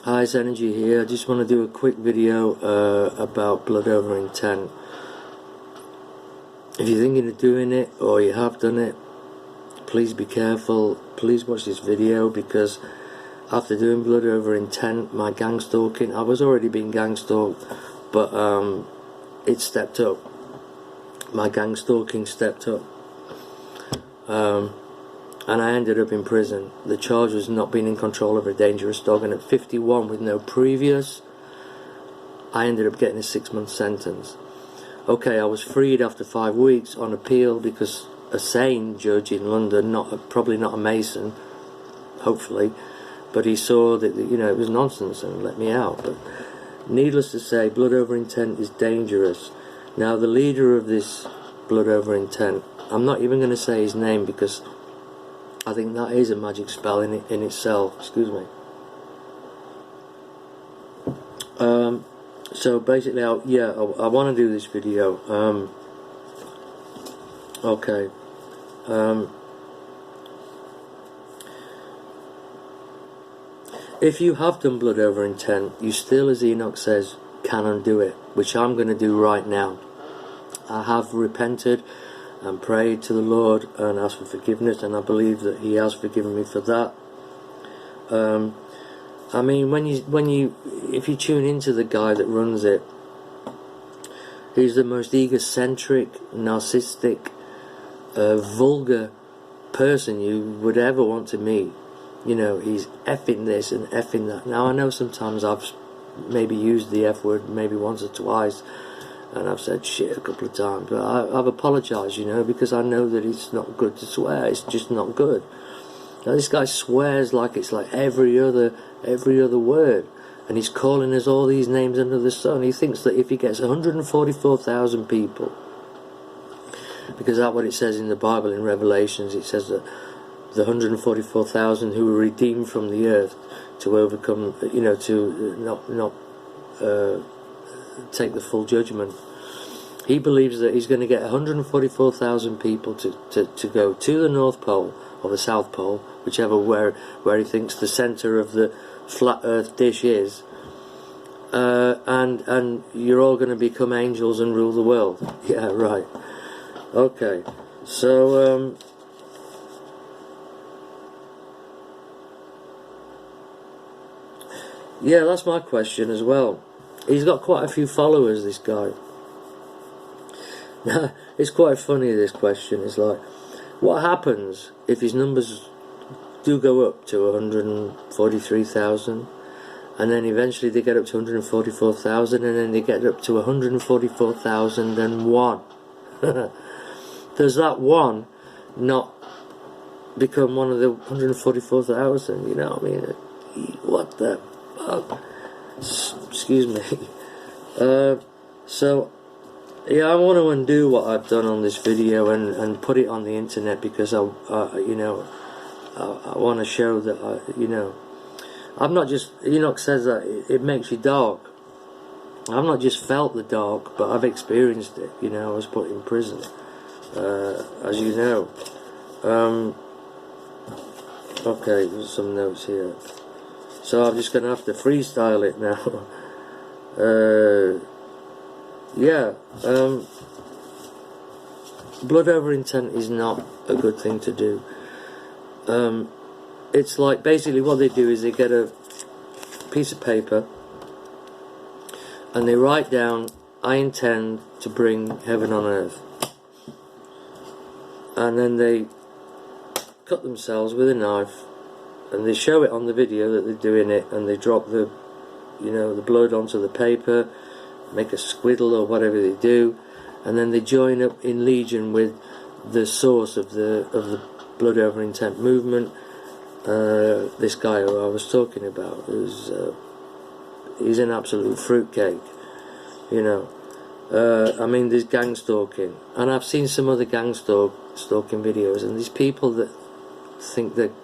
Hi, it's Energy here. I just want to do a quick video about blood over intent. If you're thinking of doing it or you have done it, please be careful. Please watch this video, because after doing blood over intent, my gang stalking, I was already being gang stalked, but it stepped up. My gang stalking stepped up. And I ended up in prison. The charge was not being in control of a dangerous dog, and at 51 with no previous, I ended up getting a 6-month sentence. Okay, I was freed after 5 weeks on appeal because a sane judge in London, probably not a Mason, hopefully, but he saw that it was nonsense and let me out. But needless to say, blood over intent is dangerous. Now, the leader of this blood over intent, I'm not even going to say his name because I think that is a magic spell in itself. Excuse me. So basically, I want to do this video. Okay. If you have done blood over intent, you still, as Enoch says, can undo it, which I'm going to do right now. I have repented and prayed to the Lord and asked for forgiveness, and I believe that He has forgiven me for that. I mean, if you tune into the guy that runs it, he's the most egocentric, narcissistic, vulgar person you would ever want to meet. He's effing this and effing that. Now, I know sometimes I've maybe used the F word maybe once or twice, and I've said shit a couple of times, but I've apologised, because I know that it's not good to swear. It's just not good. Now, this guy swears like it's like every other word, and he's calling us all these names under the sun. He thinks that if he gets 144,000 people, because that's what it says in the Bible in Revelations, it says that the 144,000 who were redeemed from the earth to overcome, to not take the full judgment. He believes that he's going to get 144,000 people to go to the North Pole or the South Pole, whichever where he thinks the centre of the flat Earth dish is, and you're all going to become angels and rule the world. Yeah, right. Okay, so yeah, that's my question as well. He's got quite a few followers, this guy. Now, it's quite funny, this question. It's like, what happens if his numbers do go up to 143,000, and then eventually they get up to 144,000, and then they get up to 144,001? Does that one not become one of the 144,000? You know what I mean? What the fuck? Excuse me. So yeah, I want to undo what I've done on this video and put it on the internet, because I want to show that I'm not just, Enoch says that it makes you dark. I've not just felt the dark, but I've experienced it. I was put in prison, as you know. Okay, there's some notes here. So I'm just going to have to freestyle it now. Blood over intent is not a good thing to do. It's like, basically what they do is they get a piece of paper and they write down, I intend to bring heaven on earth. And then they cut themselves with a knife, and they show it on the video that they're doing it, and they drop the the blood onto the paper, make a squiddle or whatever they do, and then they join up in legion with the source of the blood over intent movement. This guy who I was talking about, he's an absolute fruitcake. I mean, there's gang stalking, and I've seen some other gang stalking videos, and these people that think they're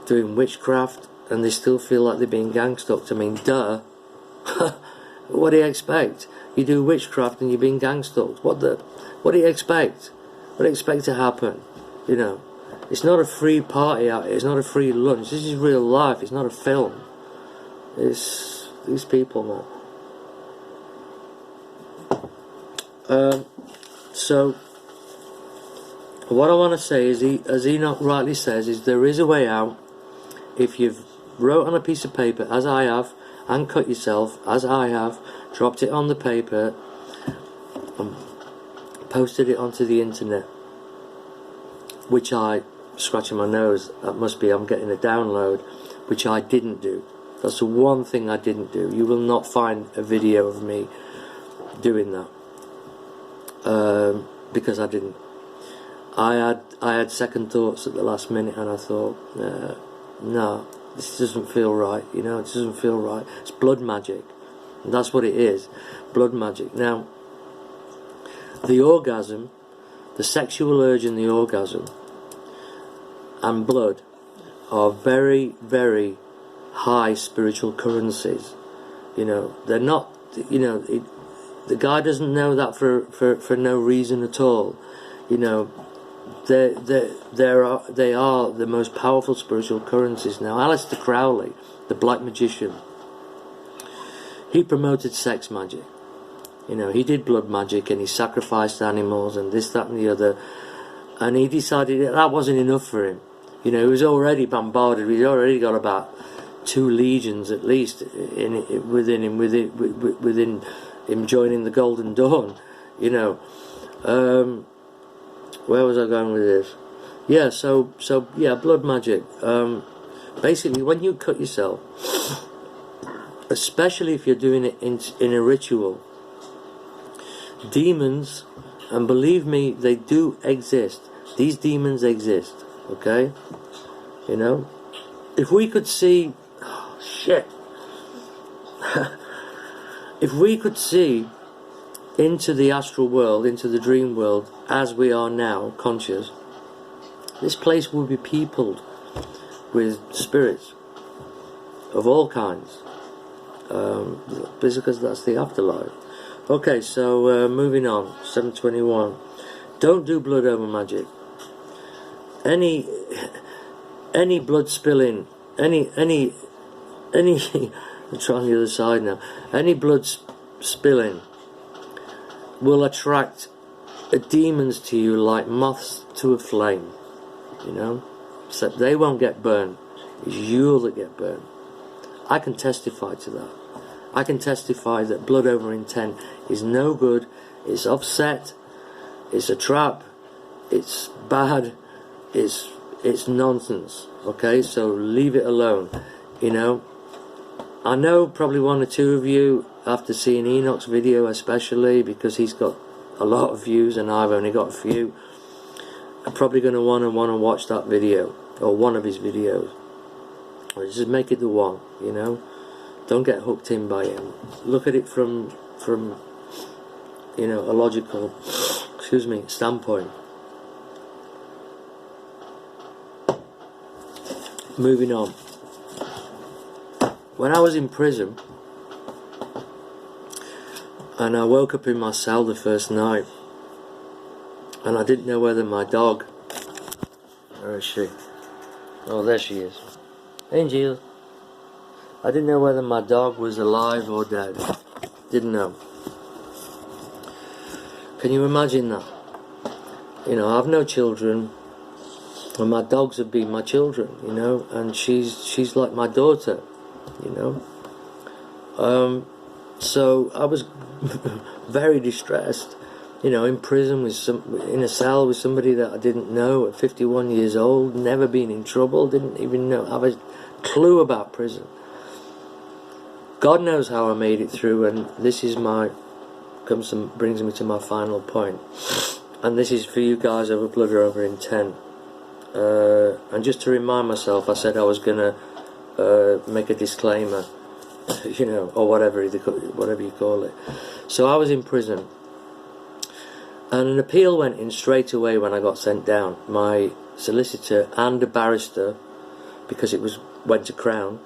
doing witchcraft and they still feel like they're being gang stalked. I mean, duh. What do you expect? You do witchcraft and you're being gang stalked. What do you expect? What do you expect to happen? It's not a free party out here. It's not a free lunch. This is real life. It's not a film. It's these people, man. So what I want to say is, as Enoch rightly says, is there is a way out. If you've wrote on a piece of paper, as I have, and cut yourself, as I have, dropped it on the paper, and posted it onto the internet, which I, scratching my nose, that must be I'm getting a download, which I didn't do. That's the one thing I didn't do. You will not find a video of me doing that, because I didn't. I had second thoughts at the last minute, and I thought, no, this doesn't feel right. You know, it doesn't feel right. It's blood magic, and that's what it is, blood magic. Now, the orgasm, the sexual urge and the orgasm, and blood are very, very high spiritual currencies. You know, they're not. You know, the guy doesn't know that for no reason at all. You know. They are the most powerful spiritual currencies. Now, Aleister Crowley, the Black Magician, he promoted sex magic. You know, he did blood magic, and he sacrificed animals and this, that and the other, and he decided that wasn't enough for him. You know, he was already bombarded. He'd already got about 2 legions at least within him joining the Golden Dawn. You know. Where was I going with this? Yeah, so yeah, blood magic. Basically, when you cut yourself, especially if you're doing it in a ritual, demons, and believe me, they do exist. These demons exist. Okay, you know, if we could see, oh, shit, if we could see into the astral world, into the dream world, as we are now, conscious, this place will be peopled with spirits of all kinds, because that's the afterlife. Okay, so moving on, 721. Don't do blood over magic. Any blood spilling, any I'm trying the other side now. Any blood spilling will attract demons to you like moths to a flame, you know, except they won't get burned. It's you that get burned. I can testify to that. I can testify that blood over intent is no good. It's offset. It's a trap. It's bad. It's nonsense. Okay, so leave it alone. You know, I know probably 1 or 2 of you, after seeing Enoch's video especially, because he's got a lot of views and I've only got a few, are probably going to want to watch that video, or one of his videos, or just make it the one. You know, don't get hooked in by him. Look at it from you know, a logical standpoint. Moving on. When I was in prison, and I woke up in my cell the first night, and I didn't know whether my dog, where is she? Oh, there she is. Angel. I didn't know whether my dog was alive or dead. Didn't know. Can you imagine that? You know, I have no children, and my dogs have been my children, you know, and she's like my daughter, you know. So I was very distressed, you know, in prison in a cell with somebody that I didn't know at 51 years old, never been in trouble, didn't even have a clue about prison. God knows how I made it through, and this is brings me to my final point, and this is for you guys over blood or over intent. And just to remind myself, I said I was gonna make a disclaimer, you know, or whatever you call it. So I was in prison, and an appeal went in straight away when I got sent down. My solicitor and a barrister, because it went to Crown,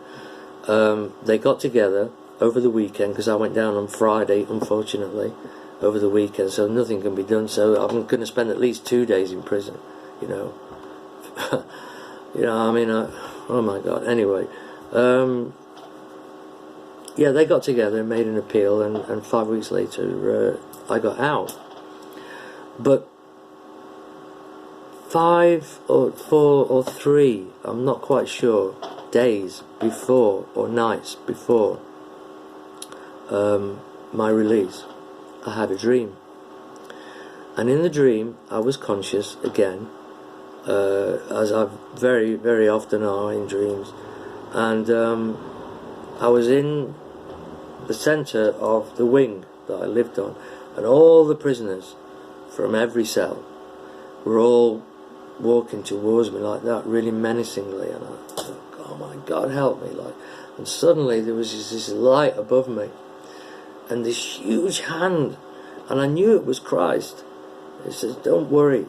they got together over the weekend, because I went down on Friday, unfortunately, over the weekend, so nothing can be done. So I'm going to spend at least 2 days in prison, you know. You know, I mean, oh my God. Anyway, yeah, they got together and made an appeal, and 5 weeks later I got out. But 5 or 4 or 3, I'm not quite sure, days before or nights before my release, I had a dream. And in the dream I was conscious again, as I very, very often are in dreams, and I was in the centre of the wing that I lived on, and all the prisoners from every cell were all walking towards me like that, really menacingly, and I thought, oh my God, help me, like. And suddenly there was this light above me, and this huge hand, and I knew it was Christ. He says, don't worry,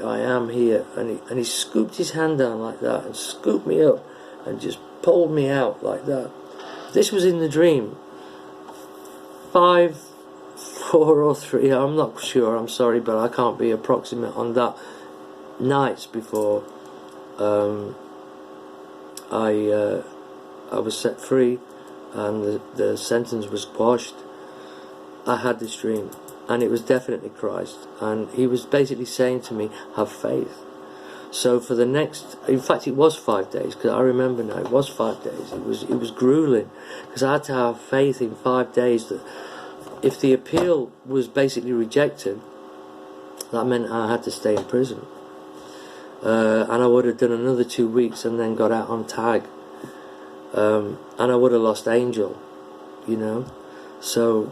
I am here. And he scooped his hand down like that, and scooped me up, and just pulled me out like that. This was in the dream. 5, 4 or 3, I'm not sure, I'm sorry, but I can't be approximate on that, nights before I was set free and the sentence was quashed. I had this dream, and it was definitely Christ, and he was basically saying to me, have faith. So for the next, in fact it was 5 days, because I remember now, it was 5 days. It was grueling, because I had to have faith in 5 days that if the appeal was basically rejected, that meant I had to stay in prison. And I would have done another 2 weeks and then got out on tag. And I would have lost Angel, So,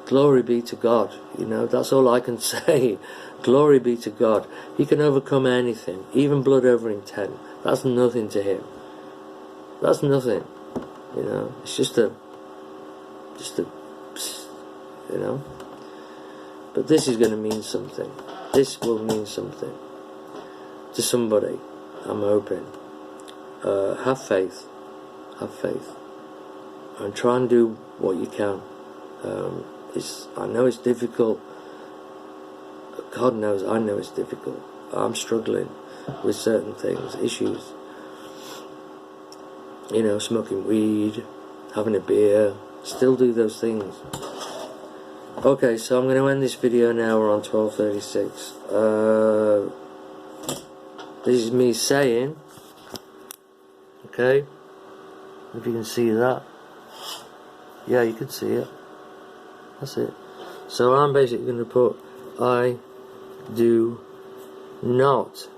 glory be to God, that's all I can say. Glory be to God. He can overcome anything, even blood over intent. That's nothing to him. That's nothing, It's just a, But this is going to mean something. This will mean something to somebody, I'm hoping. Have faith. Have faith. And try and do what you can. I know it's difficult. God knows I know it's difficult. I'm struggling with certain things, issues. Smoking weed, having a beer, still do those things. Okay, so I'm going to end this video now. We're on 12:36. This is me saying, okay, if you can see that. Yeah, you can see it. That's it. So I'm basically going to put, I do not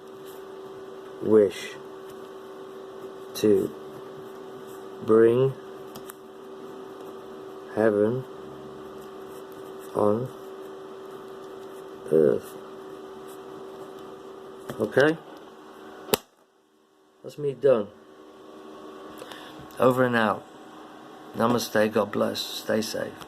wish to bring heaven on earth. Okay? That's me done. Over and out. Namaste, God bless, stay safe.